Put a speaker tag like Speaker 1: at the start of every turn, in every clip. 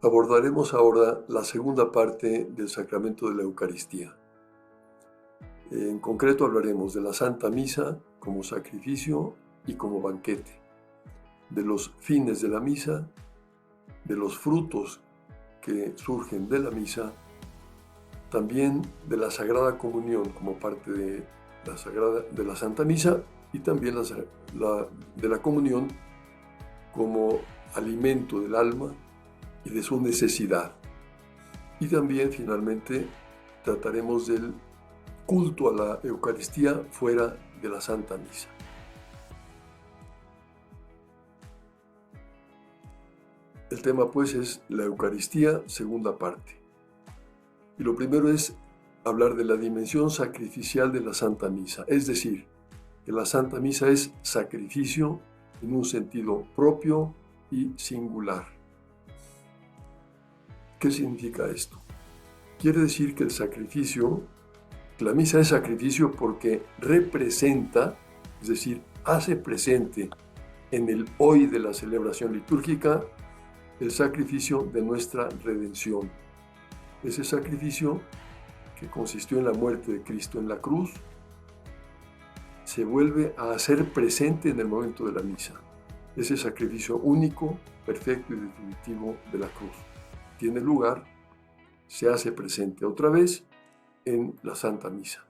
Speaker 1: Abordaremos ahora la segunda parte del sacramento de la Eucaristía. En concreto hablaremos de la Santa Misa como sacrificio y como banquete, de los fines de la misa, de los frutos que surgen de la misa, también de la Sagrada Comunión como parte de la Santa Misa y también de la comunión como alimento del alma y de su necesidad. Y también finalmente trataremos del culto a la Eucaristía fuera de la Santa Misa. El tema pues es la Eucaristía, segunda parte. Y lo primero es hablar de la dimensión sacrificial de la Santa Misa, es decir, que la Santa Misa es sacrificio en un sentido propio y singular. ¿Qué significa esto? Quiere decir que la misa es sacrificio porque representa, es decir, hace presente en el hoy de la celebración litúrgica el sacrificio de nuestra redención. Ese sacrificio que consistió en la muerte de Cristo en la cruz se vuelve a hacer presente en el momento de la misa. Ese sacrificio único, perfecto y definitivo de la cruz tiene lugar, se hace presente otra vez en la Santa Misa.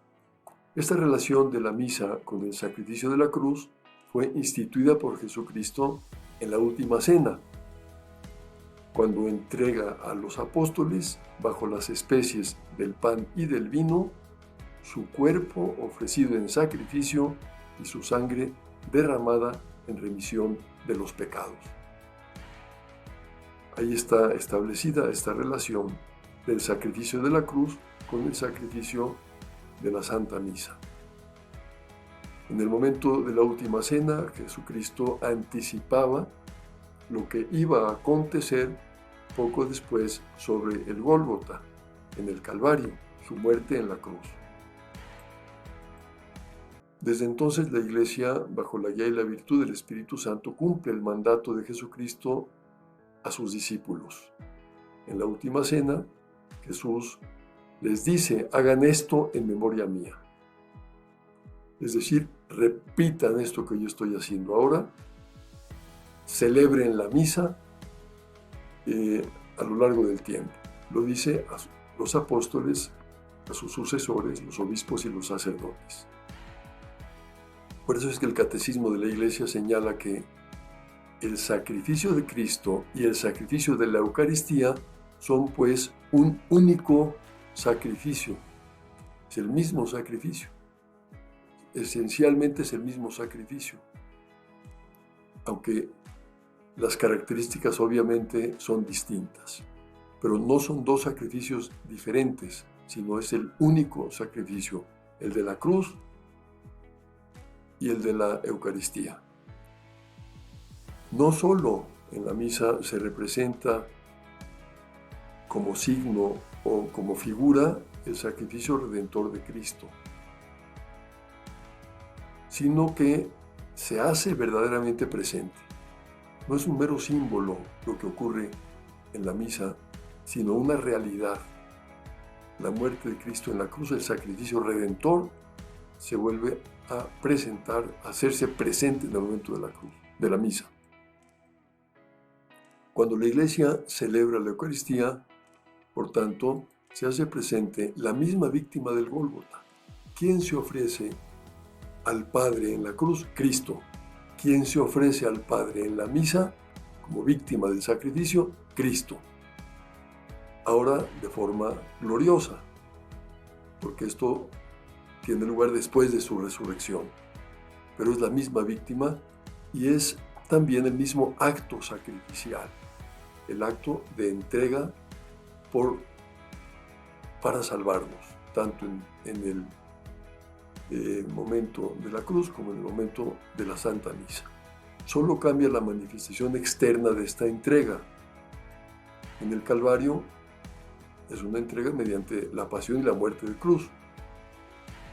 Speaker 1: Esta relación de la misa con el sacrificio de la cruz fue instituida por Jesucristo en la última cena, cuando entrega a los apóstoles, bajo las especies del pan y del vino, su cuerpo ofrecido en sacrificio y su sangre derramada en remisión de los pecados. Ahí está establecida esta relación del sacrificio de la cruz con el sacrificio de la Santa Misa. En el momento de la última cena, Jesucristo anticipaba lo que iba a acontecer poco después sobre el Gólgota, en el Calvario, su muerte en la cruz. Desde entonces la Iglesia, bajo la guía y la virtud del Espíritu Santo, cumple el mandato de Jesucristo a sus discípulos. En la última cena, Jesús les dice: hagan esto en memoria mía. Es decir, repitan esto que yo estoy haciendo ahora, celebren la misa a lo largo del tiempo. Lo dice a los apóstoles, a sus sucesores, los obispos y los sacerdotes. Por eso es que el Catecismo de la Iglesia señala que el sacrificio de Cristo y el sacrificio de la Eucaristía son pues un único sacrificio. Es el mismo sacrificio. Esencialmente es el mismo sacrificio. Aunque las características obviamente son distintas. Pero no son dos sacrificios diferentes, sino es el único sacrificio, el de la cruz y el de la Eucaristía. No solo en la misa se representa como signo o como figura el sacrificio redentor de Cristo, sino que se hace verdaderamente presente. No es un mero símbolo lo que ocurre en la misa, sino una realidad. La muerte de Cristo en la cruz, el sacrificio redentor, se vuelve a presentar, a hacerse presente en el momento de la cruz, de la misa. Cuando la Iglesia celebra la Eucaristía, por tanto, se hace presente la misma víctima del Gólgota. ¿Quién se ofrece al Padre en la cruz? Cristo. ¿Quién se ofrece al Padre en la misa como víctima del sacrificio? Cristo. Ahora de forma gloriosa, porque esto tiene lugar después de su resurrección. Pero es la misma víctima y es también el mismo acto sacrificial, el acto de entrega para salvarnos, tanto en el momento de la cruz como en el momento de la Santa Misa. Solo cambia la manifestación externa de esta entrega. En el Calvario es una entrega mediante la pasión y la muerte de cruz.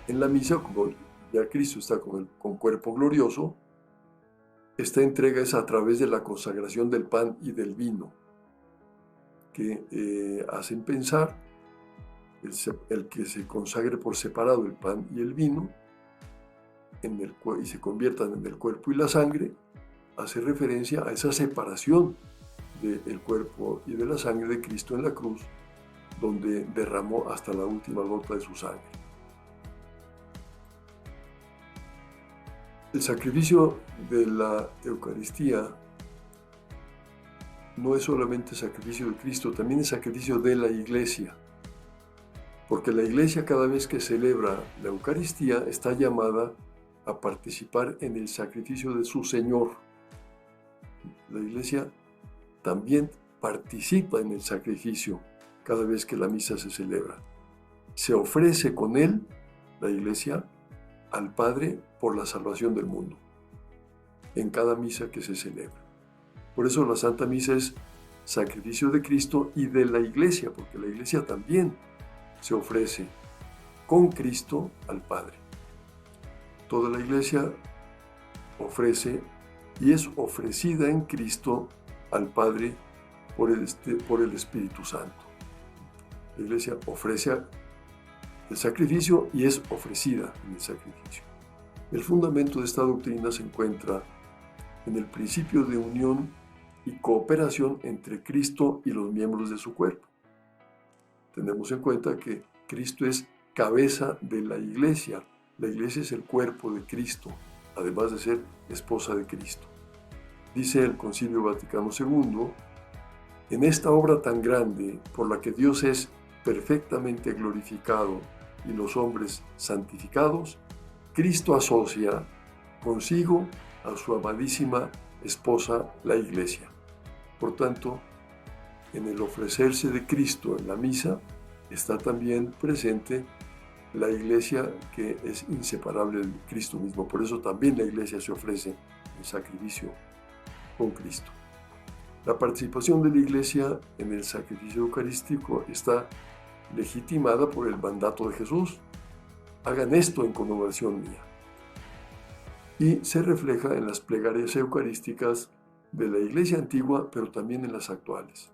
Speaker 1: En la misa, como ya Cristo está con cuerpo glorioso, esta entrega es a través de la consagración del pan y del vino, que hacen pensar, el que se consagre por separado el pan y el vino y se conviertan en el cuerpo y la sangre, hace referencia a esa separación del cuerpo y de la sangre de Cristo en la cruz, donde derramó hasta la última gota de su sangre. El sacrificio de la Eucaristía no es solamente sacrificio de Cristo, también es sacrificio de la Iglesia, porque la Iglesia, cada vez que celebra la Eucaristía, está llamada a participar en el sacrificio de su Señor. La Iglesia también participa en el sacrificio cada vez que la misa se celebra. Se ofrece con él, la Iglesia, al Padre por la salvación del mundo, en cada misa que se celebra. Por eso la Santa Misa es sacrificio de Cristo y de la Iglesia, porque la Iglesia también se ofrece con Cristo al Padre. Toda la Iglesia ofrece y es ofrecida en Cristo al Padre por el Espíritu Santo. La Iglesia ofrece el sacrificio y es ofrecida en el sacrificio. El fundamento de esta doctrina se encuentra en el principio de unión y cooperación entre Cristo y los miembros de su cuerpo. Tenemos en cuenta que Cristo es cabeza de la Iglesia. La Iglesia es el cuerpo de Cristo, además de ser esposa de Cristo. Dice el Concilio Vaticano II, en esta obra tan grande, por la que Dios es perfectamente glorificado y los hombres santificados, Cristo asocia consigo a su amadísima esposa, la Iglesia. Por tanto, en el ofrecerse de Cristo en la misa, está también presente la Iglesia, que es inseparable de Cristo mismo. Por eso también la Iglesia se ofrece en sacrificio con Cristo. La participación de la Iglesia en el sacrificio eucarístico está legitimada por el mandato de Jesús. Hagan esto en conmemoración mía. Y se refleja en las plegarias eucarísticas de la Iglesia antigua, pero también en las actuales.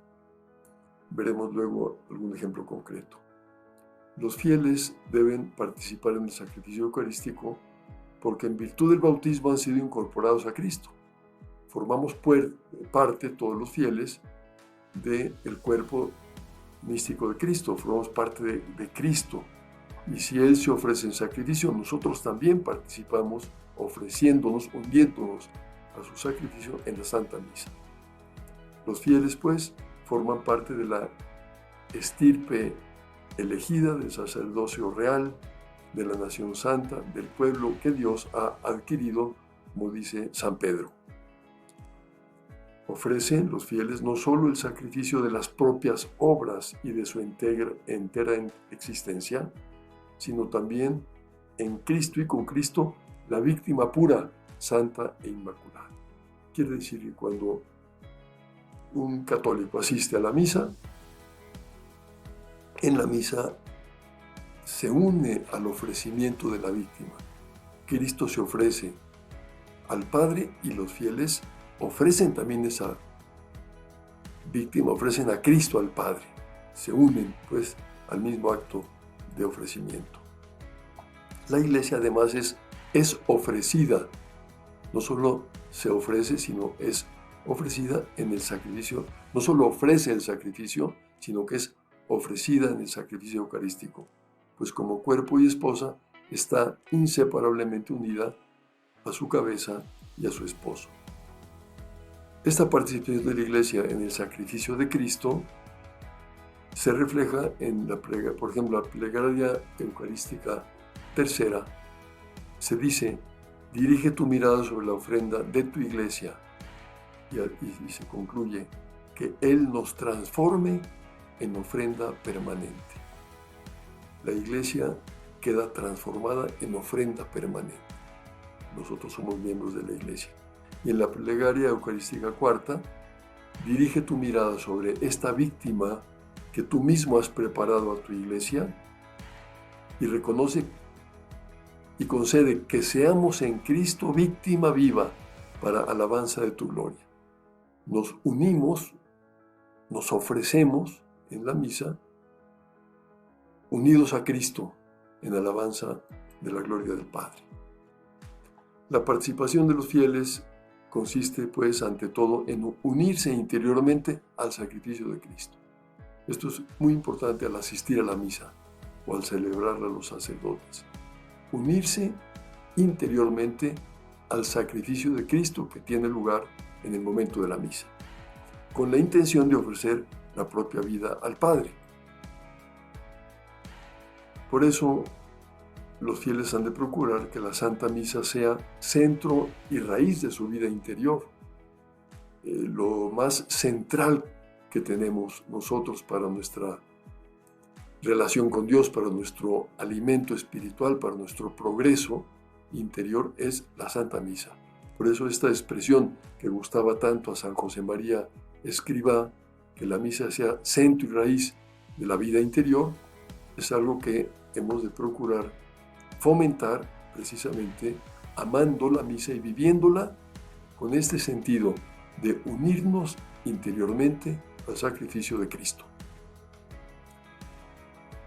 Speaker 1: Veremos luego algún ejemplo concreto. Los fieles deben participar en el sacrificio eucarístico porque en virtud del bautismo han sido incorporados a Cristo. Formamos parte, todos los fieles, del cuerpo místico de Cristo, formamos parte de Cristo. Y si Él se ofrece en sacrificio, nosotros también participamos ofreciéndonos, hundiéndonos a su sacrificio en la Santa Misa. Los fieles, pues, forman parte de la estirpe elegida del sacerdocio real, de la nación santa, del pueblo que Dios ha adquirido, como dice San Pedro. Ofrecen los fieles no solo el sacrificio de las propias obras y de su entera existencia, sino también en Cristo y con Cristo la víctima pura, santa e inmaculada. Quiere decir que cuando un católico asiste a la misa, en la misa se une al ofrecimiento de la víctima. Cristo se ofrece al Padre y los fieles ofrecen también esa víctima, ofrecen a Cristo al Padre. Se unen, pues, al mismo acto de ofrecimiento. La Iglesia además es ofrecida, no solo se ofrece, sino es ofrecida en el sacrificio, no solo ofrece el sacrificio, sino que es ofrecida en el sacrificio eucarístico, pues como cuerpo y esposa está inseparablemente unida a su cabeza y a su esposo. Esta participación de la Iglesia en el sacrificio de Cristo se refleja en por ejemplo, la plegaria eucarística tercera. Se dice, dirige tu mirada sobre la ofrenda de tu Iglesia, y se concluye, que Él nos transforme en ofrenda permanente. La Iglesia queda transformada en ofrenda permanente. Nosotros somos miembros de la Iglesia. Y en la plegaria eucarística cuarta, dirige tu mirada sobre esta víctima que tú mismo has preparado a tu Iglesia y reconoce y concede que seamos en Cristo víctima viva para alabanza de tu gloria. Nos unimos nos ofrecemos en la misa unidos a Cristo en alabanza de la gloria del Padre. La participación de los fieles consiste, pues, ante todo en unirse interiormente al sacrificio de Cristo. Esto es muy importante al asistir a la misa o al celebrarla los sacerdotes. Unirse interiormente al sacrificio de Cristo que tiene lugar en el momento de la misa, con la intención de ofrecer la propia vida al Padre. Por eso, los fieles han de procurar que la Santa Misa sea centro y raíz de su vida interior, lo más central que tenemos nosotros para nuestra relación con Dios, para nuestro alimento espiritual, para nuestro progreso interior, es la Santa Misa. Por eso esta expresión que gustaba tanto a San José María Escrivá, que la misa sea centro y raíz de la vida interior, es algo que hemos de procurar fomentar precisamente amando la misa y viviéndola con este sentido de unirnos interiormente al sacrificio de Cristo.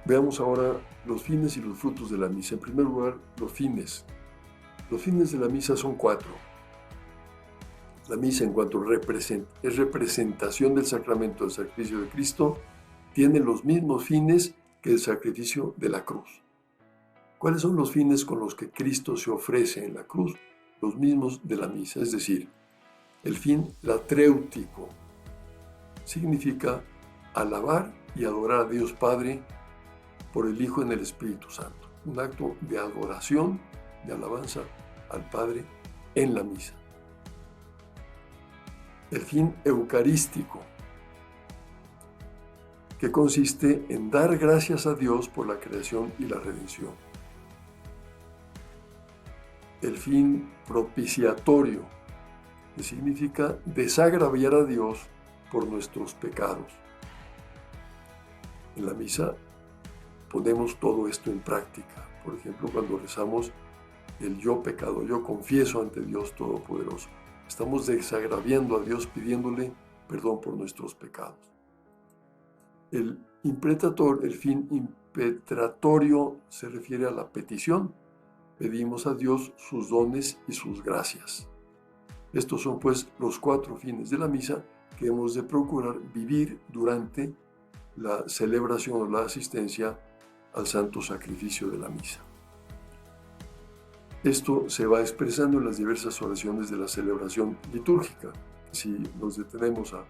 Speaker 1: Veamos ahora los fines y los frutos de la misa. En primer lugar, los fines. Los fines de la misa son 4. La misa, en cuanto es representación del sacramento del sacrificio de Cristo, tiene los mismos fines que el sacrificio de la cruz. ¿Cuáles son los fines con los que Cristo se ofrece en la cruz? Los mismos de la misa, es decir, el fin latréutico significa alabar y adorar a Dios Padre por el Hijo en el Espíritu Santo. Un acto de adoración, de alabanza al Padre en la misa. El fin eucarístico, que consiste en dar gracias a Dios por la creación y la redención. El fin propiciatorio, que significa desagraviar a Dios por nuestros pecados. En la misa ponemos todo esto en práctica. Por ejemplo, cuando rezamos el yo pecado, yo confieso ante Dios Todopoderoso. Estamos desagraviando a Dios pidiéndole perdón por nuestros pecados. El fin impetratorio se refiere a la petición. Pedimos a Dios sus dones y sus gracias. Estos son, pues, los 4 fines de la misa que hemos de procurar vivir durante la celebración o la asistencia al santo sacrificio de la misa. Esto se va expresando en las diversas oraciones de la celebración litúrgica. Si nos detenemos a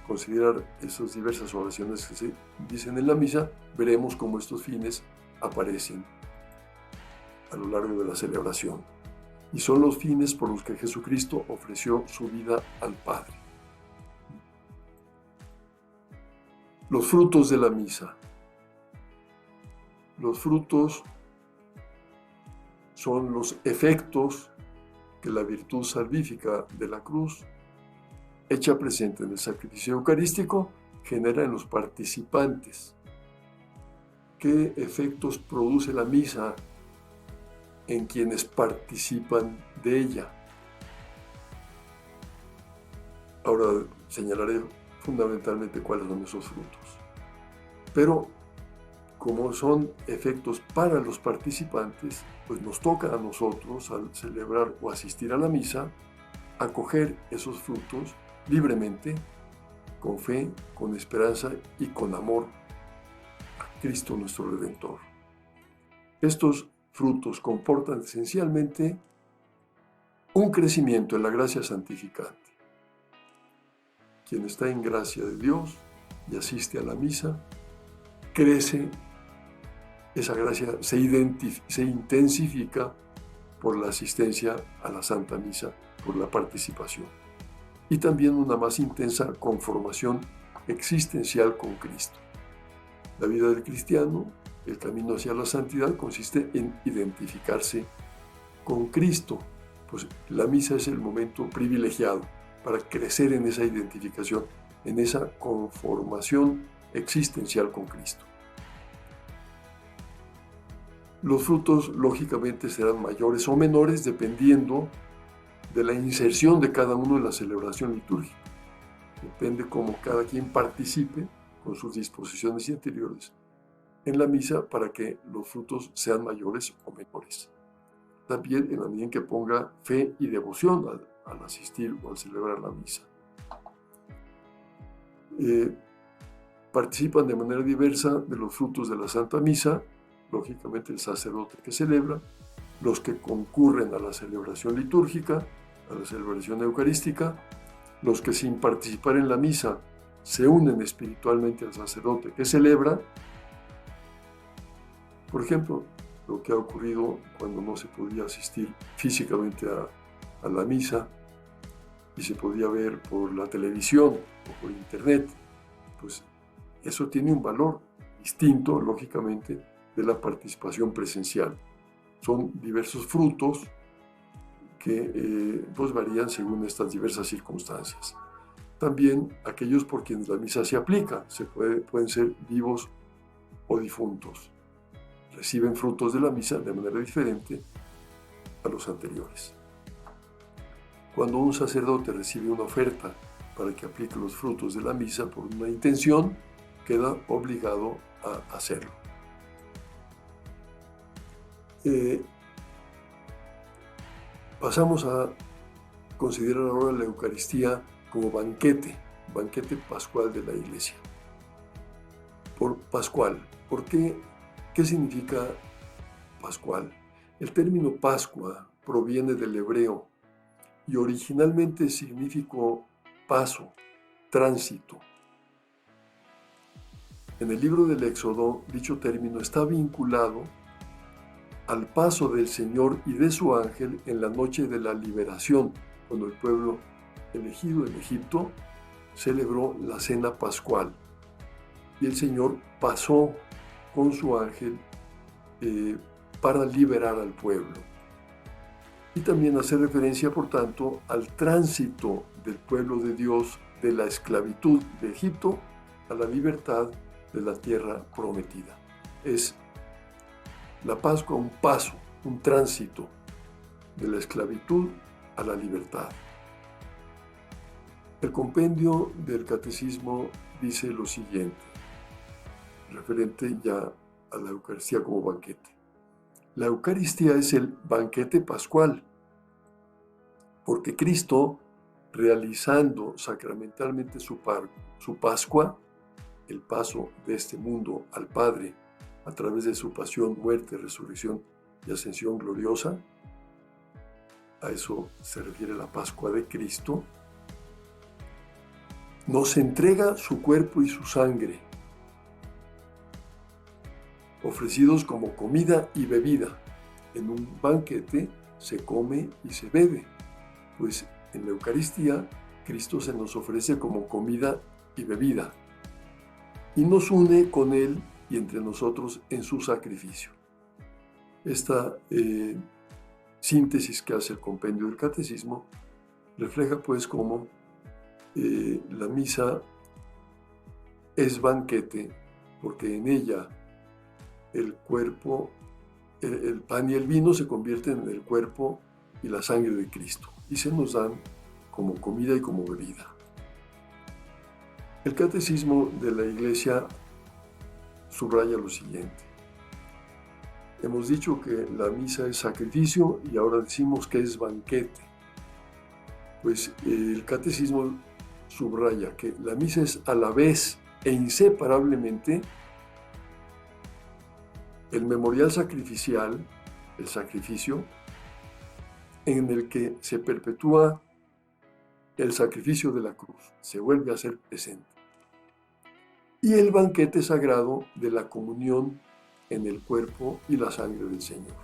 Speaker 1: considerar esas diversas oraciones que se dicen en la misa, veremos cómo estos fines aparecen a lo largo de la celebración. Y son los fines por los que Jesucristo ofreció su vida al Padre. Los frutos de la misa. Los frutos son los efectos que la virtud salvífica de la cruz, hecha presente en el sacrificio eucarístico, genera en los participantes. ¿Qué efectos produce la misa en quienes participan de ella? Ahora señalaré fundamentalmente cuáles son esos frutos. Pero como son efectos para los participantes, pues nos toca a nosotros, al celebrar o asistir a la misa, acoger esos frutos libremente, con fe, con esperanza y con amor a Cristo nuestro Redentor. Estos frutos comportan esencialmente un crecimiento en la gracia santificante. Quien está en gracia de Dios y asiste a la misa, crece, esa gracia se intensifica por la asistencia a la Santa Misa, por la participación. Y también una más intensa conformación existencial con Cristo. La vida del cristiano, el camino hacia la santidad, consiste en identificarse con Cristo. Pues la misa es el momento privilegiado para crecer en esa identificación, en esa conformación existencial con Cristo. Los frutos, lógicamente, serán mayores o menores dependiendo de la inserción de cada uno en la celebración litúrgica. Depende cómo cada quien participe con sus disposiciones interiores en la misa para que los frutos sean mayores o menores. También en la medida en que ponga fe y devoción al asistir o al celebrar la misa. Participan de manera diversa de los frutos de la Santa Misa, lógicamente el sacerdote que celebra, los que concurren a la celebración litúrgica, a la celebración eucarística, los que sin participar en la misa se unen espiritualmente al sacerdote que celebra. Por ejemplo, lo que ha ocurrido cuando no se podía asistir físicamente a la misa y se podía ver por la televisión o por internet, pues eso tiene un valor distinto, lógicamente, de la participación presencial. Son diversos frutos que pues varían según estas diversas circunstancias. También aquellos por quienes la misa se aplica, pueden ser vivos o difuntos. Reciben frutos de la misa de manera diferente a los anteriores. Cuando un sacerdote recibe una oferta para que aplique los frutos de la misa por una intención, queda obligado a hacerlo. Pasamos a considerar ahora la Eucaristía como banquete pascual de la Iglesia. Por pascual, ¿por qué? ¿Qué significa pascual? El término Pascua proviene del hebreo y originalmente significó paso, tránsito. En el libro del Éxodo, dicho término está vinculado al paso del Señor y de su ángel en la noche de la liberación, cuando el pueblo elegido en Egipto celebró la cena pascual. Y el Señor pasó con su ángel para liberar al pueblo. Y también hace referencia, por tanto, al tránsito del pueblo de Dios de la esclavitud de Egipto a la libertad de la tierra prometida. Es la Pascua un paso, un tránsito de la esclavitud a la libertad. El compendio del Catecismo dice lo siguiente, referente ya a la Eucaristía como banquete. La Eucaristía es el banquete pascual, porque Cristo, realizando sacramentalmente su Pascua, el paso de este mundo al Padre a través de su pasión, muerte, resurrección y ascensión gloriosa, a eso se refiere la Pascua de Cristo, nos entrega su cuerpo y su sangre, ofrecidos como comida y bebida. En un banquete se come y se bebe, pues en la Eucaristía Cristo se nos ofrece como comida y bebida y nos une con Él y entre nosotros en su sacrificio. Esta síntesis que hace el compendio del Catecismo refleja pues cómo la misa es banquete, porque en ella el cuerpo, el pan y el vino se convierten en el cuerpo y la sangre de Cristo y se nos dan como comida y como bebida. El Catecismo de la Iglesia subraya lo siguiente. Hemos dicho que la misa es sacrificio y ahora decimos que es banquete. Pues el Catecismo subraya que la misa es a la vez e inseparablemente el memorial sacrificial, el sacrificio, en el que se perpetúa el sacrificio de la cruz, se vuelve a ser presente. Y el banquete sagrado de la comunión en el cuerpo y la sangre del Señor.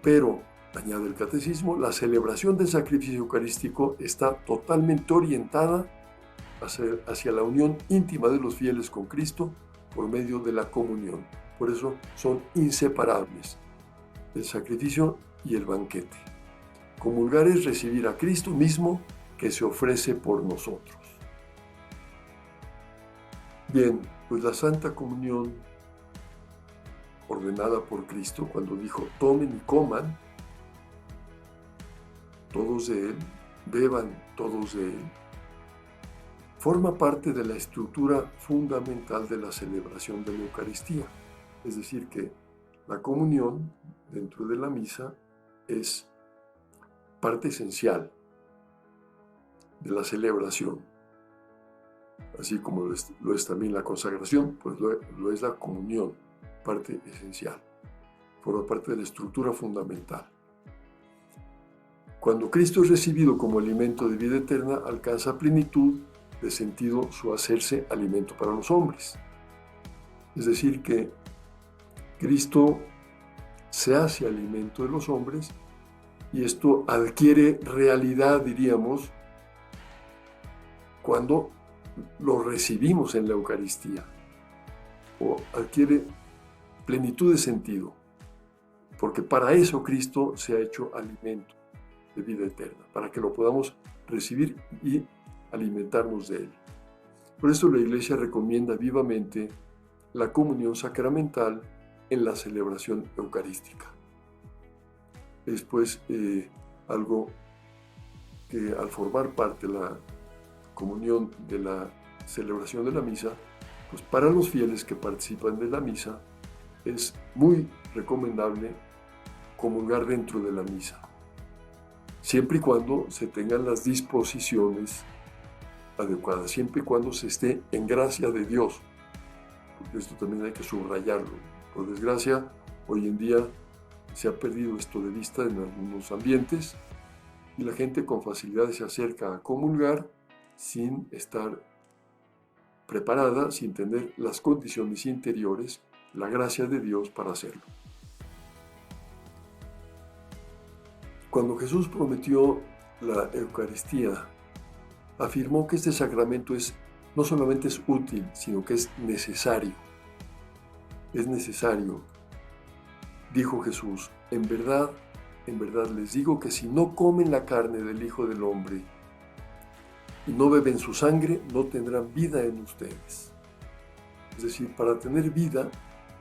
Speaker 1: Pero, añade el Catecismo, la celebración del sacrificio eucarístico está totalmente orientada hacia la unión íntima de los fieles con Cristo por medio de la comunión. Por eso son inseparables el sacrificio y el banquete. Comulgar es recibir a Cristo mismo que se ofrece por nosotros. Bien, pues la Santa Comunión, ordenada por Cristo cuando dijo, tomen y coman, todos de Él, beban todos de él, forma parte de la estructura fundamental de la celebración de la Eucaristía. Es decir, que la comunión dentro de la misa es parte esencial de la celebración. Así como lo es también la consagración, pues lo es la comunión, parte esencial. Forma parte de la estructura fundamental. Cuando Cristo es recibido como alimento de vida eterna, alcanza plenitud de sentido su hacerse alimento para los hombres. Es decir, que Cristo se hace alimento de los hombres y esto adquiere realidad, diríamos, cuando lo recibimos en la Eucaristía, o adquiere plenitud de sentido, porque para eso Cristo se ha hecho alimento de vida eterna, para que lo podamos recibir y alimentarnos de él. Por eso la Iglesia recomienda vivamente la comunión sacramental en la celebración eucarística. Es pues algo que al formar parte de la comunión de la celebración de la misa, pues para los fieles que participan de la misa es muy recomendable comulgar dentro de la misa, siempre y cuando se tengan las disposiciones adecuadas, siempre y cuando se esté en gracia de Dios. Porque esto también hay que subrayarlo. Por desgracia, hoy en día se ha perdido esto de vista en algunos ambientes y la gente con facilidad se acerca a comulgar sin estar preparada, sin tener las condiciones interiores, la gracia de Dios para hacerlo. Cuando Jesús prometió la Eucaristía, afirmó que este sacramento no solamente es útil, sino que es necesario. Es necesario. Dijo Jesús, en verdad les digo que si no comen la carne del Hijo del Hombre y no beben su sangre, no tendrán vida en ustedes. Es decir, para tener vida,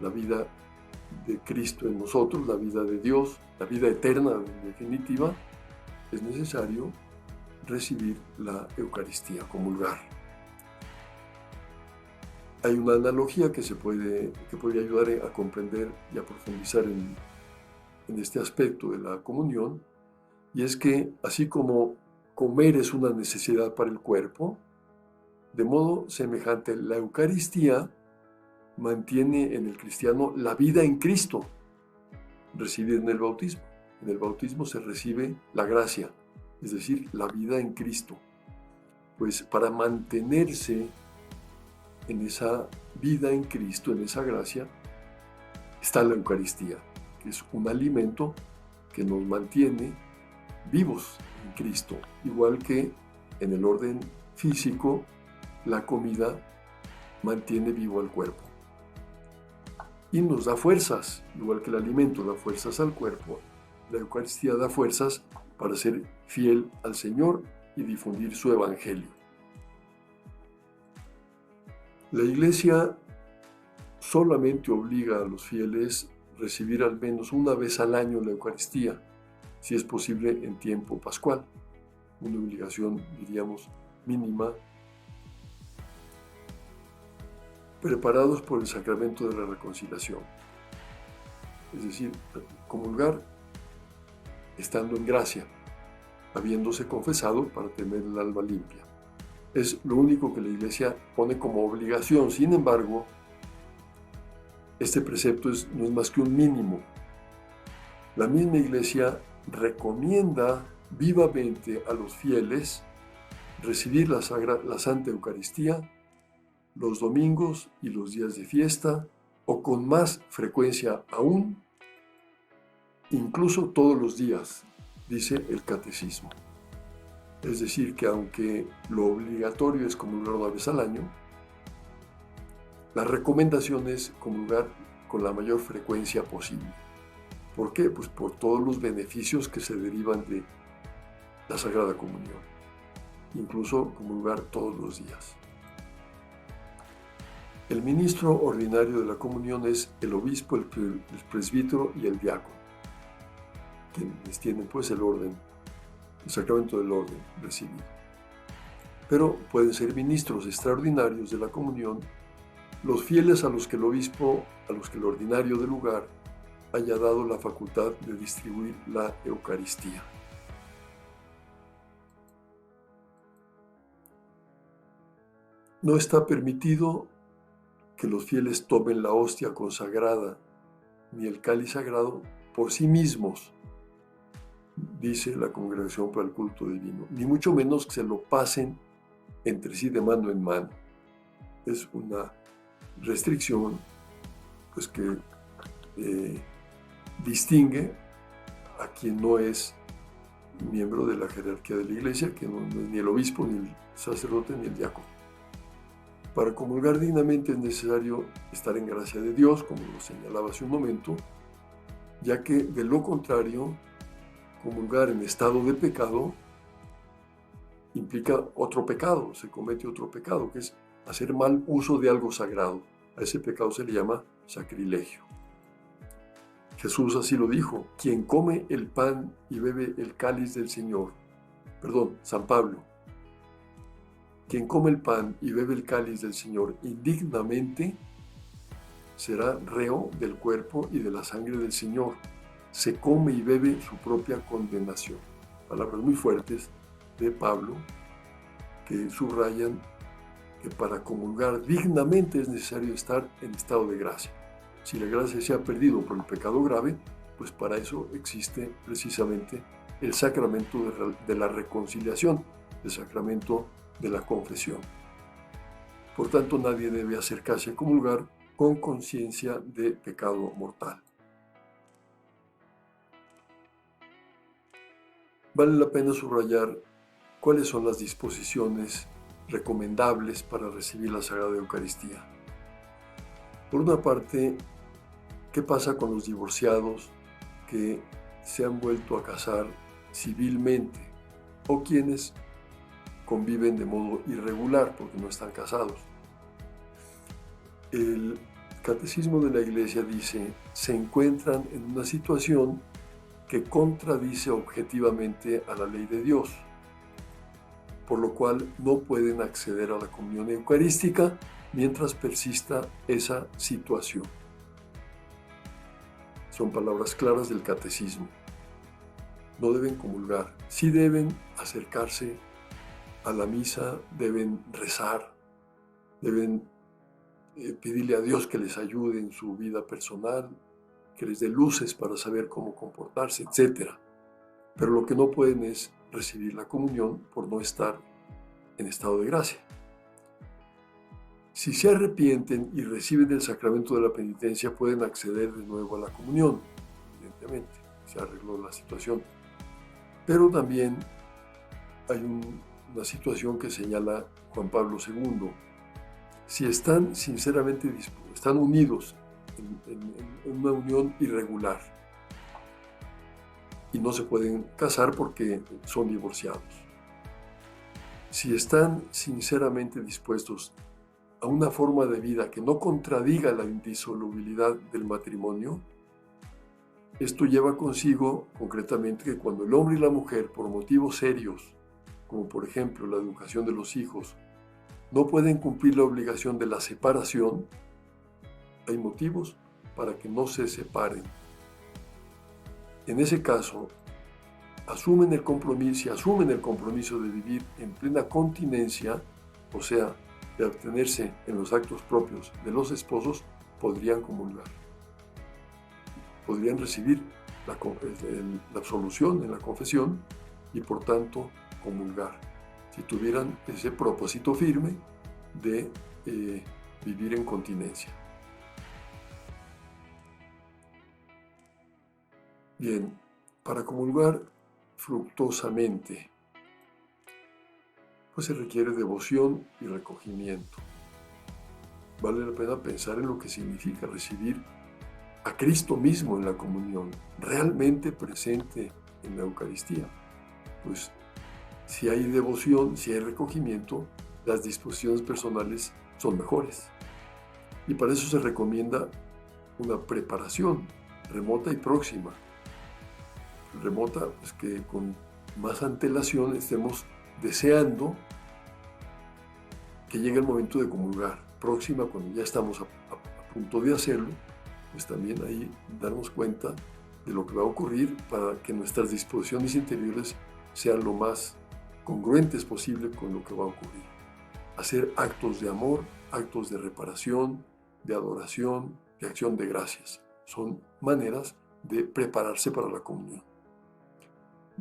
Speaker 1: la vida de Cristo en nosotros, la vida de Dios, la vida eterna en definitiva, es necesario recibir la Eucaristía, comulgar. Hay una analogía que podría ayudar a comprender y a profundizar en este aspecto de la comunión, y es que así como comer es una necesidad para el cuerpo, de modo semejante la Eucaristía mantiene en el cristiano la vida en Cristo, recibida en el bautismo. En el bautismo se recibe la gracia, es decir, la vida en Cristo. Pues para mantenerse en esa vida en Cristo, en esa gracia, está la Eucaristía, que es un alimento que nos mantiene vivos en Cristo, igual que en el orden físico, la comida mantiene vivo al cuerpo. Y nos da fuerzas, igual que el alimento da fuerzas al cuerpo, la Eucaristía da fuerzas para ser fiel al Señor y difundir su Evangelio. La Iglesia solamente obliga a los fieles a recibir al menos una vez al año la Eucaristía, si es posible en tiempo pascual, una obligación, diríamos, mínima, preparados por el sacramento de la reconciliación. Es decir, comulgar estando en gracia, habiéndose confesado para tener el alma limpia. Es lo único que la Iglesia pone como obligación. Sin embargo, este precepto no es más que un mínimo. La misma Iglesia recomienda vivamente a los fieles recibir la Santa Eucaristía los domingos y los días de fiesta, o con más frecuencia aún, incluso todos los días, dice el Catecismo. Es decir, que aunque lo obligatorio es comulgar una vez al año, la recomendación es comulgar con la mayor frecuencia posible. ¿Por qué? Pues por todos los beneficios que se derivan de la Sagrada Comunión. Incluso comulgar todos los días. El ministro ordinario de la comunión es el obispo, el presbítero y el diácono, quienes tienen pues el orden el sacramento del orden recibido. Pero pueden ser ministros extraordinarios de la comunión los fieles a los que el obispo, a los que el ordinario del lugar haya dado la facultad de distribuir la Eucaristía. No está permitido que los fieles tomen la hostia consagrada ni el cáliz sagrado por sí mismos, dice la Congregación para el Culto Divino, ni mucho menos que se lo pasen entre sí de mano en mano. Es una restricción pues, que distingue a quien no es miembro de la jerarquía de la Iglesia, que no es ni el obispo, ni el sacerdote, ni el diácono. Para comulgar dignamente es necesario estar en gracia de Dios, como lo señalaba hace un momento, ya que de lo contrario, comulgar en estado de pecado implica otro pecado, se comete otro pecado, que es hacer mal uso de algo sagrado. A ese pecado se le llama sacrilegio. Jesús así lo dijo: quien come el pan y bebe el cáliz del Señor, San Pablo, quien come el pan y bebe el cáliz del Señor indignamente, será reo del cuerpo y de la sangre del Señor. Se come y bebe su propia condenación. Palabras muy fuertes de Pablo que subrayan que para comulgar dignamente es necesario estar en estado de gracia. Si la gracia se ha perdido por el pecado grave, pues para eso existe precisamente el sacramento de la reconciliación, el sacramento de la confesión. Por tanto, nadie debe acercarse a comulgar con conciencia de pecado mortal. Vale la pena subrayar cuáles son las disposiciones recomendables para recibir la Sagrada Eucaristía. Por una parte, ¿qué pasa con los divorciados que se han vuelto a casar civilmente o quienes conviven de modo irregular porque no están casados? El Catecismo de la Iglesia dice: se encuentran en una situación que contradice objetivamente a la ley de Dios, por lo cual no pueden acceder a la comunión eucarística mientras persista esa situación. Son palabras claras del Catecismo. No deben comulgar, sí deben acercarse a la misa, deben rezar, deben pedirle a Dios que les ayude en su vida personal, que les dé luces para saber cómo comportarse, etc. Pero lo que no pueden es recibir la comunión por no estar en estado de gracia. Si se arrepienten y reciben el sacramento de la penitencia, pueden acceder de nuevo a la comunión, evidentemente, se arregló la situación. Pero también hay una situación que señala Juan Pablo II. Si están sinceramente están unidos en una unión irregular y no se pueden casar porque son divorciados. Si están sinceramente dispuestos a una forma de vida que no contradiga la indisolubilidad del matrimonio, esto lleva consigo concretamente que cuando el hombre y la mujer, por motivos serios, como por ejemplo la educación de los hijos, no pueden cumplir la obligación de la separación, hay motivos para que no se separen. En ese caso, asumen el compromiso de vivir en plena continencia, o sea, de abstenerse en los actos propios de los esposos, podrían comulgar. Podrían recibir la absolución en la confesión y por tanto comulgar, si tuvieran ese propósito firme de vivir en continencia. Bien, para comulgar fructuosamente, pues se requiere devoción y recogimiento. Vale la pena pensar en lo que significa recibir a Cristo mismo en la comunión, realmente presente en la Eucaristía. Pues si hay devoción, si hay recogimiento, las disposiciones personales son mejores. Y para eso se recomienda una preparación remota y próxima. Remota, pues que con más antelación estemos deseando que llegue el momento de comulgar. Próxima, cuando ya estamos a punto de hacerlo, pues también ahí darnos cuenta de lo que va a ocurrir para que nuestras disposiciones interiores sean lo más congruentes posible con lo que va a ocurrir. Hacer actos de amor, actos de reparación, de adoración, de acción de gracias. Son maneras de prepararse para la comunión.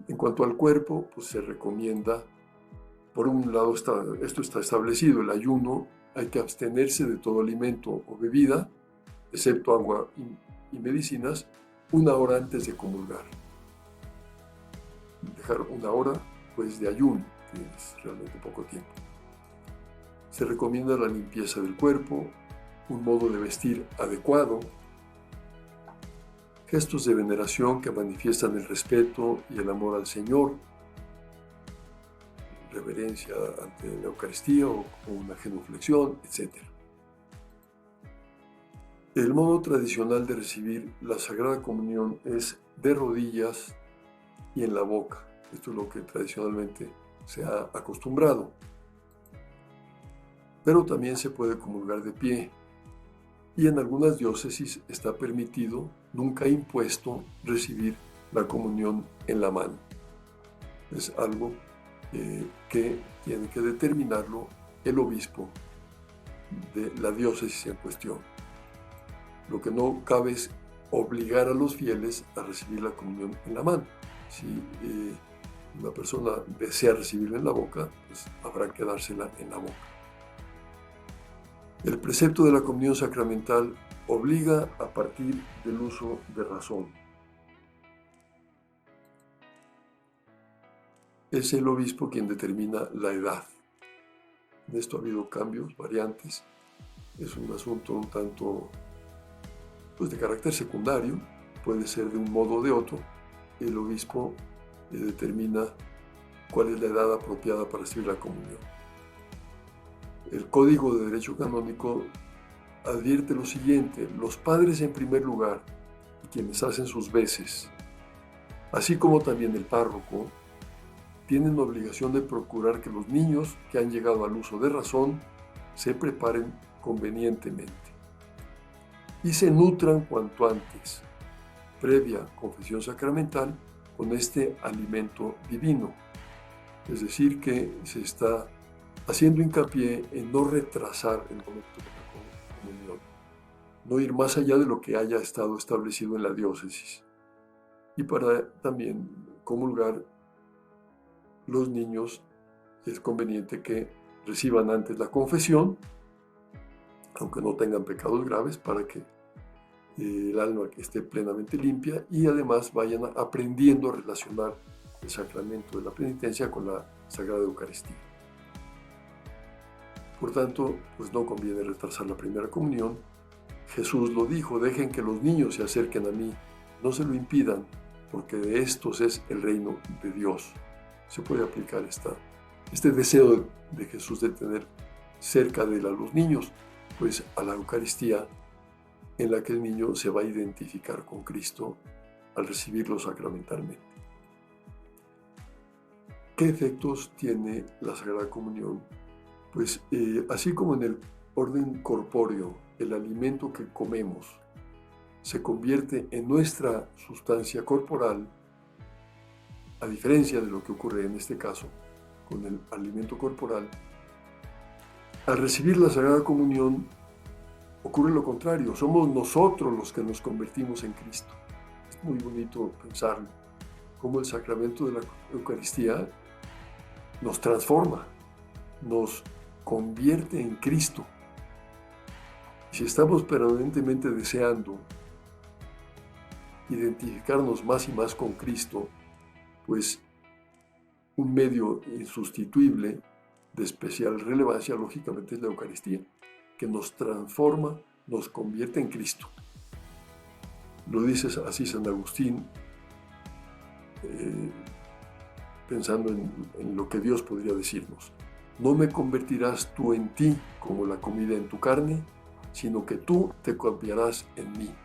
Speaker 1: En cuanto al cuerpo, pues se recomienda, por un lado esto está establecido, el ayuno, hay que abstenerse de todo alimento o bebida, excepto agua y medicinas, 1 hora antes de comulgar. Dejar 1 hora pues de ayuno, que es realmente poco tiempo. Se recomienda la limpieza del cuerpo, un modo de vestir adecuado, gestos de veneración que manifiestan el respeto y el amor al Señor, reverencia ante la Eucaristía o una genuflexión, etc. El modo tradicional de recibir la Sagrada Comunión es de rodillas y en la boca. Esto es lo que tradicionalmente se ha acostumbrado. Pero también se puede comulgar de pie. Y en algunas diócesis está permitido, nunca impuesto, recibir la comunión en la mano. Es algo que tiene que determinarlo el obispo de la diócesis en cuestión. Lo que no cabe es obligar a los fieles a recibir la comunión en la mano. Si una persona desea recibirla en la boca, pues habrá que dársela en la boca. El precepto de la comunión sacramental obliga a partir del uso de razón. Es el obispo quien determina la edad. En esto ha habido cambios, variantes. Es un asunto un tanto de carácter secundario, puede ser de un modo o de otro. El obispo determina cuál es la edad apropiada para recibir la comunión. El Código de Derecho Canónico advierte lo siguiente: los padres en primer lugar, y quienes hacen sus veces, así como también el párroco, tienen la obligación de procurar que los niños que han llegado al uso de razón se preparen convenientemente y se nutran cuanto antes, previa confesión sacramental, con este alimento divino. Es decir, que se está haciendo hincapié en no retrasar el momento de la comunión, no ir más allá de lo que haya estado establecido en la diócesis. Y para también comulgar, los niños es conveniente que reciban antes la confesión, aunque no tengan pecados graves, para que el alma esté plenamente limpia y además vayan aprendiendo a relacionar el sacramento de la penitencia con la Sagrada Eucaristía. Por tanto, pues no conviene retrasar la primera comunión. Jesús lo dijo: dejen que los niños se acerquen a mí, no se lo impidan, porque de estos es el reino de Dios. Se puede aplicar este deseo de Jesús de tener cerca de él a los niños, pues a la Eucaristía, en la que el niño se va a identificar con Cristo al recibirlo sacramentalmente. ¿Qué efectos tiene la Sagrada Comunión? Pues así como en el orden corpóreo, el alimento que comemos se convierte en nuestra sustancia corporal, a diferencia de lo que ocurre en este caso con el alimento corporal, al recibir la Sagrada Comunión ocurre lo contrario. Somos nosotros los que nos convertimos en Cristo. Es muy bonito pensarlo, cómo el sacramento de la Eucaristía nos transforma, nos convierte en Cristo. Y si estamos permanentemente deseando identificarnos más y más con Cristo, pues un medio insustituible de especial relevancia, lógicamente, es la Eucaristía, que nos transforma, nos convierte en Cristo. Lo dice así San Agustín, pensando en lo que Dios podría decirnos. No me convertirás tú en ti como la comida en tu carne, sino que tú te cambiarás en mí.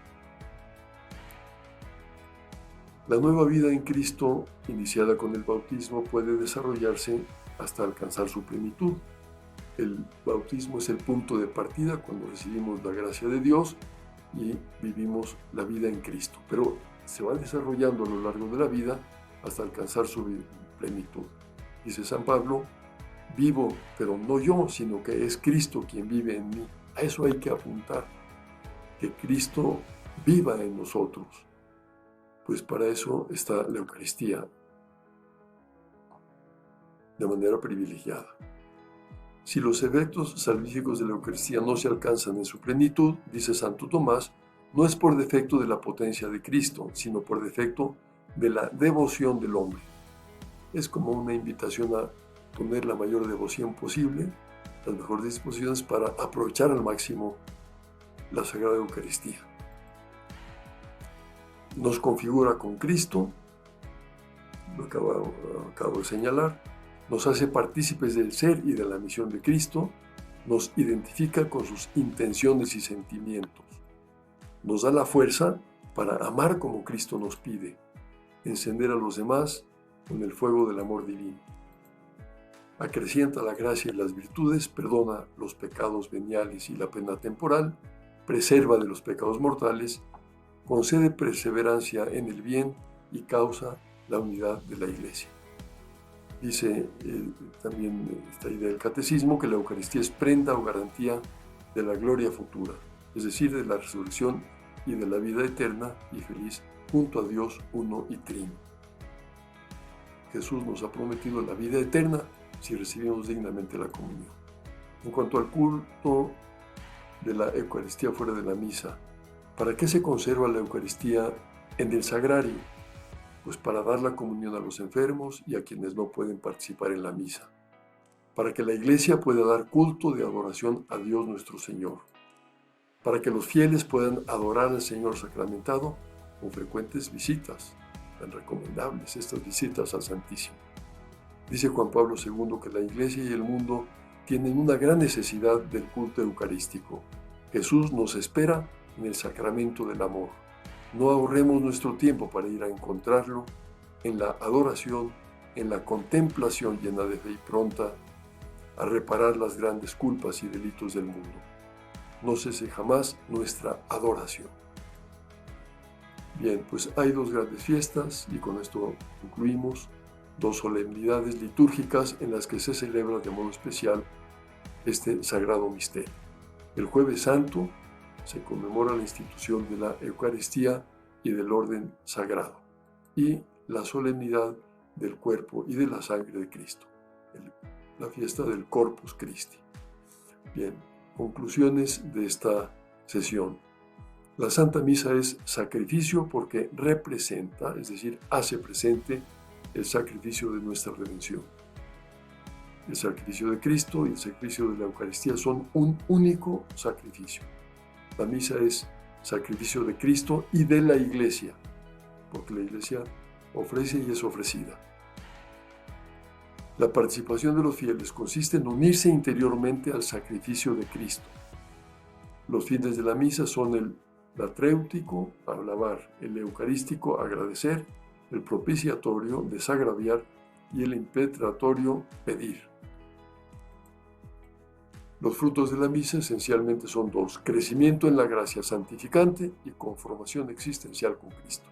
Speaker 1: La nueva vida en Cristo, iniciada con el bautismo, puede desarrollarse hasta alcanzar su plenitud. El bautismo es el punto de partida cuando recibimos la gracia de Dios y vivimos la vida en Cristo. Pero se va desarrollando a lo largo de la vida hasta alcanzar su plenitud. Dice San Pablo, vivo, pero no yo, sino que es Cristo quien vive en mí. A eso hay que apuntar, que Cristo viva en nosotros. Pues para eso está la Eucaristía de manera privilegiada. Si los efectos salvíficos de la Eucaristía no se alcanzan en su plenitud, dice Santo Tomás, no es por defecto de la potencia de Cristo, sino por defecto de la devoción del hombre. Es como una invitación a poner la mayor devoción posible, las mejores disposiciones para aprovechar al máximo la Sagrada Eucaristía. Nos configura con Cristo, lo acabo de señalar, nos hace partícipes del ser y de la misión de Cristo, nos identifica con sus intenciones y sentimientos, nos da la fuerza para amar como Cristo nos pide, encender a los demás con el fuego del amor divino. Acrecienta la gracia y las virtudes, perdona los pecados veniales y la pena temporal, preserva de los pecados mortales, concede perseverancia en el bien y causa la unidad de la Iglesia. Dice también esta idea del catecismo que la Eucaristía es prenda o garantía de la gloria futura, es decir, de la resurrección y de la vida eterna y feliz junto a Dios uno y trino. Jesús nos ha prometido la vida eterna si recibimos dignamente la comunión. En cuanto al culto de la Eucaristía fuera de la misa, ¿para qué se conserva la Eucaristía en el sagrario? Pues para dar la comunión a los enfermos y a quienes no pueden participar en la misa, para que la Iglesia pueda dar culto de adoración a Dios nuestro Señor, para que los fieles puedan adorar al Señor sacramentado con frecuentes visitas, tan recomendables estas visitas al Santísimo. Dice Juan Pablo II que la Iglesia y el mundo tienen una gran necesidad del culto eucarístico. Jesús nos espera en el sacramento del amor. No ahorremos nuestro tiempo para ir a encontrarlo en la adoración, en la contemplación llena de fe y pronta a reparar las grandes culpas y delitos del mundo. No cese jamás nuestra adoración. Bien, pues hay dos grandes fiestas y con esto concluimos, dos solemnidades litúrgicas en las que se celebra de modo especial este sagrado misterio. El Jueves Santo se conmemora la institución de la Eucaristía y del orden sagrado y la solemnidad del cuerpo y de la sangre de Cristo, la fiesta del Corpus Christi. Bien, conclusiones de esta sesión. La Santa Misa es sacrificio porque representa, es decir, hace presente el sacrificio de nuestra redención. El sacrificio de Cristo y el sacrificio de la Eucaristía son un único sacrificio. La misa es sacrificio de Cristo y de la Iglesia, porque la Iglesia ofrece y es ofrecida. La participación de los fieles consiste en unirse interiormente al sacrificio de Cristo. Los fines de la misa son el latréutico, alabar, el eucarístico, agradecer, el propiciatorio, desagraviar, y el impetratorio, pedir. Los frutos de la misa esencialmente son dos: crecimiento en la gracia santificante y conformación existencial con Cristo.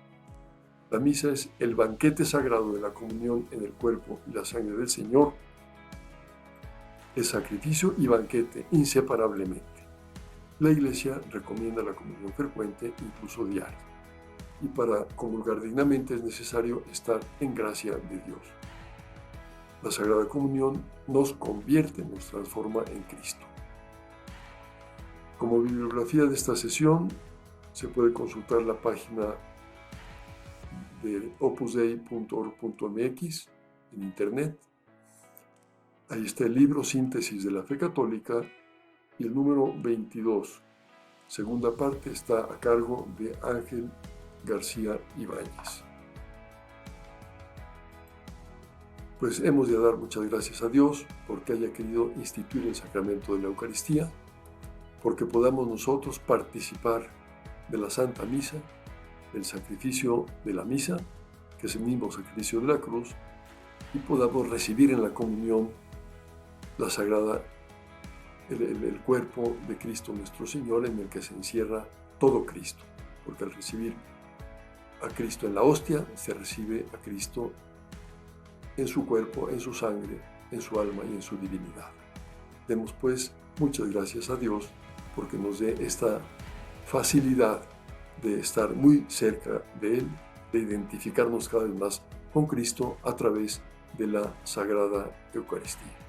Speaker 1: La misa es el banquete sagrado de la comunión en el cuerpo y la sangre del Señor. Es sacrificio y banquete inseparablemente. La Iglesia recomienda la comunión frecuente, incluso diaria. Y para comulgar dignamente es necesario estar en gracia de Dios. La Sagrada Comunión nos convierte, nos transforma en Cristo. Como bibliografía de esta sesión, se puede consultar la página de opusdei.org.mx en internet. Ahí está el libro Síntesis de la Fe Católica y el número 22. Segunda parte está a cargo de Ángel García Ibáñez. Pues hemos de dar muchas gracias a Dios porque haya querido instituir el sacramento de la Eucaristía, porque podamos nosotros participar de la Santa Misa, del sacrificio de la misa que es el mismo sacrificio de la cruz, y podamos recibir en la comunión la sagrada, el cuerpo de Cristo nuestro Señor, en el que se encierra todo Cristo, porque al recibir a Cristo en la hostia, se recibe a Cristo en su cuerpo, en su sangre, en su alma y en su divinidad. Demos pues muchas gracias a Dios porque nos dé esta facilidad de estar muy cerca de Él, de identificarnos cada vez más con Cristo a través de la Sagrada Eucaristía.